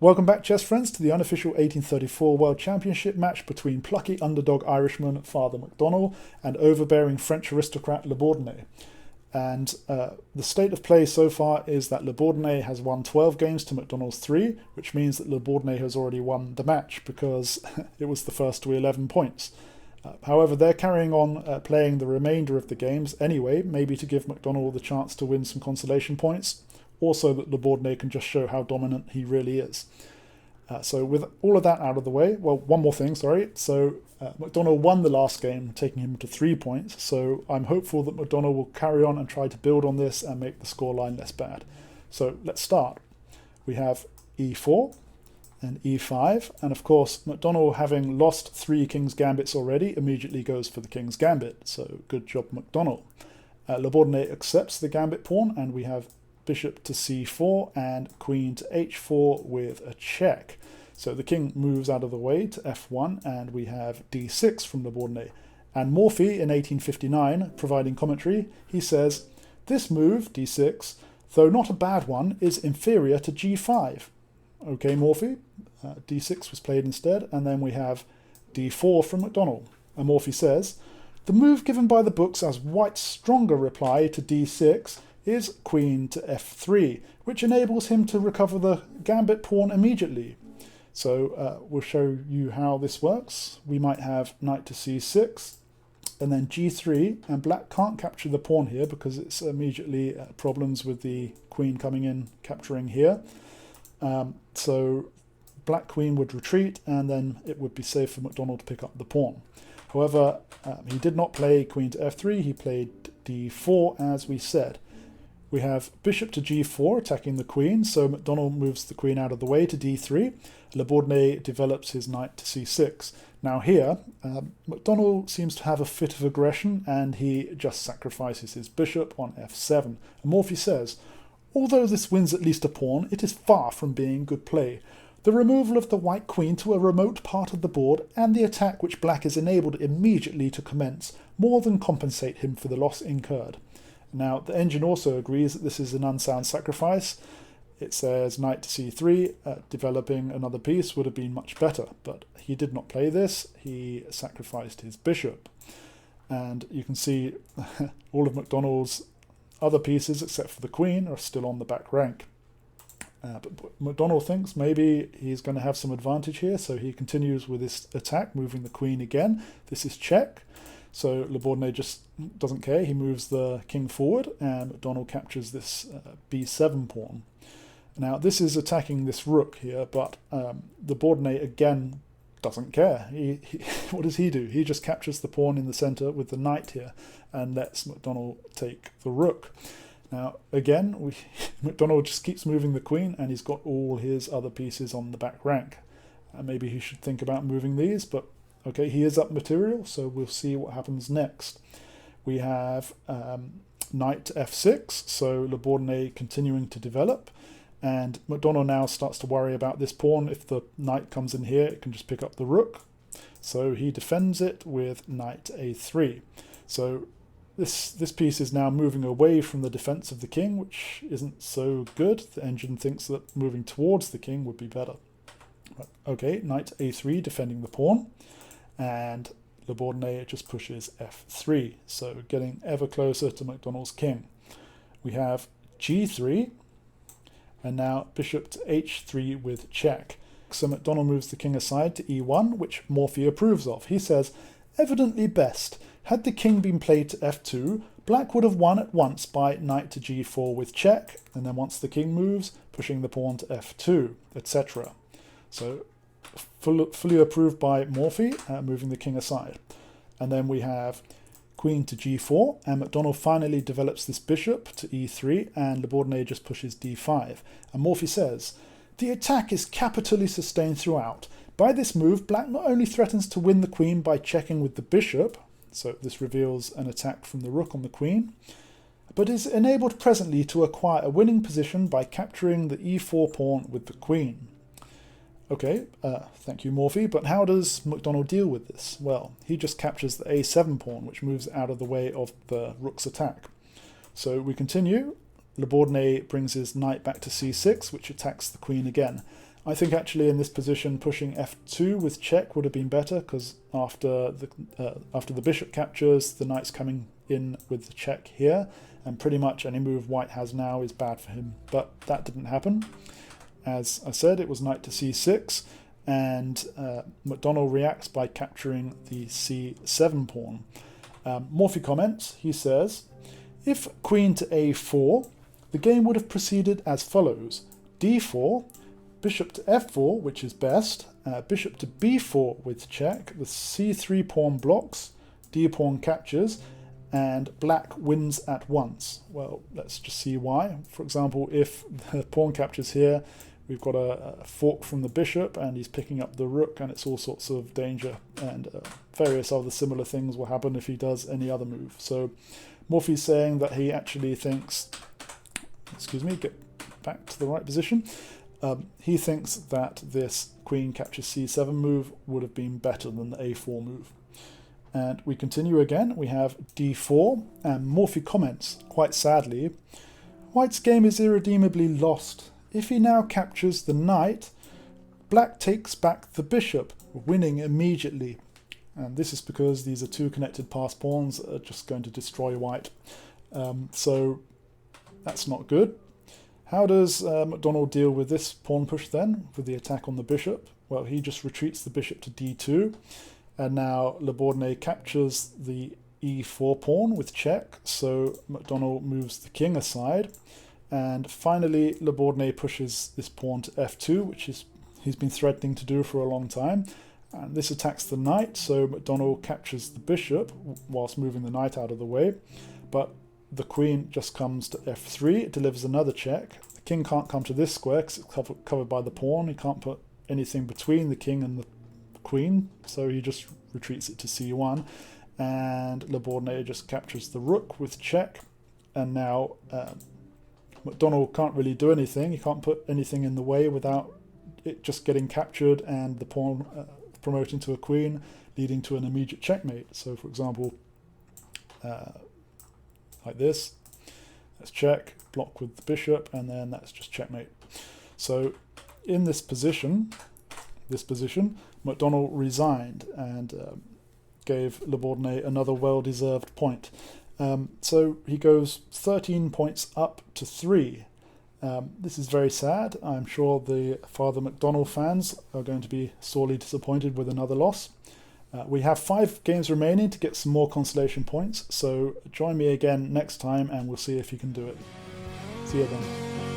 Welcome back, chess friends, to the unofficial 1834 World Championship match between plucky underdog Irishman Father McDonnell and overbearing French aristocrat Bourdonnais. And the state of play so far is that Bourdonnais has won 12 games to McDonnell's 3, which means that Bourdonnais has already won the match because it was the first to 11 points. However, they're carrying on playing the remainder of the games anyway, maybe to give McDonnell the chance to win some consolation points, also that Bourdonnais can just show how dominant he really is. So with all of that out of the way, well, one more thing, sorry. So McDonnell won the last game, taking him to 3 points. So I'm hopeful that McDonnell will carry on and try to build on this and make the scoreline less bad. So let's start. We have e4 and e5. And of course, McDonnell, having lost 3 King's Gambits already, immediately goes for the King's Gambit. So good job, McDonnell. Bourdonnais accepts the Gambit pawn, and we have bishop to c4 and queen to h4 with a check. So the king moves out of the way to f1, and we have d6 from Bourdonnais. And Morphy in 1859, providing commentary, he says, "This move, d6, though not a bad one, is inferior to g5. Okay, Morphy, d6 was played instead, and then we have d4 from McDonnell. And Morphy says, "The move given by the books as White's stronger reply to d6 is queen to f3, which enables him to recover the gambit pawn immediately." So we'll show you how this works. We might have knight to c6 and then g3, and black can't capture the pawn here because it's immediately problems with the queen coming in, capturing here. So black queen would retreat, and then it would be safe for McDonnell to pick up the pawn. However, he did not play queen to f3, he played d4 as we said. We have bishop to g4 attacking the queen, so McDonnell moves the queen out of the way to d3. Bourdonnais develops his knight to c6. Now here, McDonnell seems to have a fit of aggression, and he just sacrifices his bishop on f7. And Morphy says, "Although this wins at least a pawn, it is far from being good play. The removal of the white queen to a remote part of the board and the attack which black is enabled immediately to commence more than compensate him for the loss incurred." Now, the engine also agrees that this is an unsound sacrifice. It says knight to c3, developing another piece would have been much better, but he did not play this. He sacrificed his bishop. And you can see all of McDonnell's other pieces, except for the queen, are still on the back rank. But McDonnell thinks maybe he's going to have some advantage here, so he continues with this attack, moving the queen again. This is check. So Bourdonnais just doesn't care. He moves the king forward, and McDonnell captures this b7 pawn. Now this is attacking this rook here, but Bourdonnais again doesn't care. What does he do? He just captures the pawn in the center with the knight here and lets McDonnell take the rook. Now again, McDonnell just keeps moving the queen, and he's got all his other pieces on the back rank. Maybe he should think about moving these, but okay, he is up material, so we'll see what happens next. We have knight to f6, so Bourdonnais continuing to develop, and McDonnell now starts to worry about this pawn. If the knight comes in here, it can just pick up the rook. So he defends it with knight to a3. So this piece is now moving away from the defense of the king, which isn't so good. The engine thinks that moving towards the king would be better. Okay, knight to a3, defending the pawn. And Bourdonnais just pushes f3, so getting ever closer to McDonnell's king. We have g3, and now bishop to h3 with check. So McDonnell moves the king aside to e1, which Morphy approves of. He says, "Evidently best. Had the king been played to f2, black would have won at once by knight to g4 with check, and then once the king moves, pushing the pawn to f2, etc." So fully approved by Morphy, moving the king aside. And then we have queen to g4, and McDonnell finally develops this bishop to e3, and Bourdonnais just pushes d5. And Morphy says, "The attack is capitally sustained throughout. By this move, black not only threatens to win the queen by checking with the bishop," so this reveals an attack from the rook on the queen, "but is enabled presently to acquire a winning position by capturing the e4 pawn with the queen." Okay, thank you, Morphy, but how does McDonnell deal with this? Well, he just captures the a7 pawn, which moves out of the way of the rook's attack. So we continue. Bourdonnais brings his knight back to c6, which attacks the queen again. I think actually in this position pushing f2 with check would have been better, because after the bishop captures, the knight's coming in with the check here, and pretty much any move white has now is bad for him. But that didn't happen. As I said, it was knight to c6, and McDonnell reacts by capturing the c7 pawn. Morphy comments, he says, if queen to a4, the game would have proceeded as follows: d4, bishop to f4, which is best, bishop to b4 with check, the c3 pawn blocks, d pawn captures, and black wins at once. Well, let's just see why. For example, if the pawn captures here, we've got a fork from the bishop, and he's picking up the rook, and it's all sorts of danger, and various other similar things will happen if he does any other move. So Morphy's saying that he actually thinks, excuse me, get back to the right position. He thinks that this queen captures c7 move would have been better than the a4 move. And we continue again. We have d4, and Morphy comments, quite sadly, white's game is irredeemably lost. If he now captures the knight, black takes back the bishop, winning immediately. And this is because these are two connected pass pawns that are just going to destroy white. So that's not good. How does McDonnell deal with this pawn push then, with the attack on the bishop? Well, he just retreats the bishop to d2, and now Bourdonnais captures the e4 pawn with check, so McDonnell moves the king aside, and finally Bourdonnais pushes this pawn to f2, which he's been threatening to do for a long time, and this attacks the knight, so McDonnell captures the bishop whilst moving the knight out of the way, but the queen just comes to f3, it delivers another check. The king can't come to this square because it's covered by the pawn. He can't put anything between the king and the queen, so he just retreats it to c1, and Bourdonnais just captures the rook with check, and now McDonnell can't really do anything. He can't put anything in the way without it just getting captured and the pawn promoting to a queen, leading to an immediate checkmate. So for example, like this, let's check, block with the bishop, and then that's just checkmate. So in this position, McDonnell resigned and gave Bourdonnais another well-deserved point. So he goes 13 points up to 3. This is very sad. I'm sure the Father McDonnell fans are going to be sorely disappointed with another loss. We have 5 games remaining to get some more consolation points, so join me again next time and we'll see if you can do it. See you then.